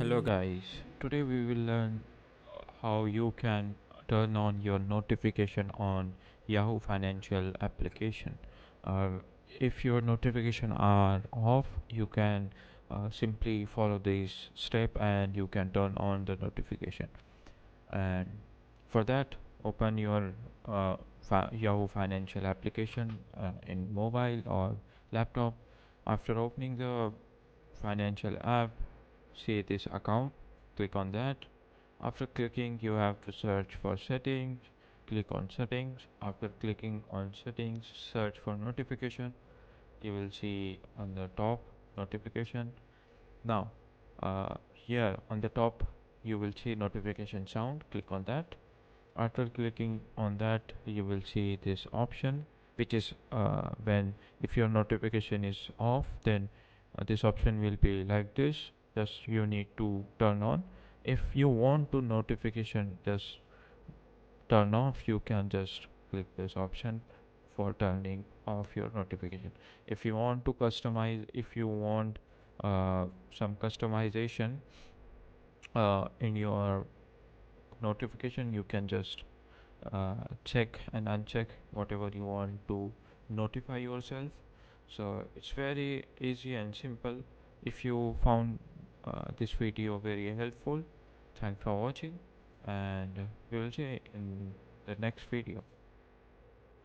Hello guys, today we will learn how you can turn on your notification on Yahoo Financial application. Uh, if your notification are off, you can simply follow this step and you can turn on the notification. And for that, open your Yahoo Financial application in mobile or laptop. After opening the financial app, see this account, click on that. After clicking, you have to search for settings, click on settings. After clicking on settings, search for notification. You will see on the top notification. Now here on the top you will see notification sound, click on that. After clicking on that, you will see this option, which is when if your notification is off, then this option will be like this. Just you need to turn on. If you want to notification just turn off, you can just click this option for turning off your notification. If you want to customize, if you want some customization in your notification, you can just check and uncheck whatever you want to notify yourself. So it's very easy and simple. If you found this video very helpful, thanks for watching, and we will see in the next video.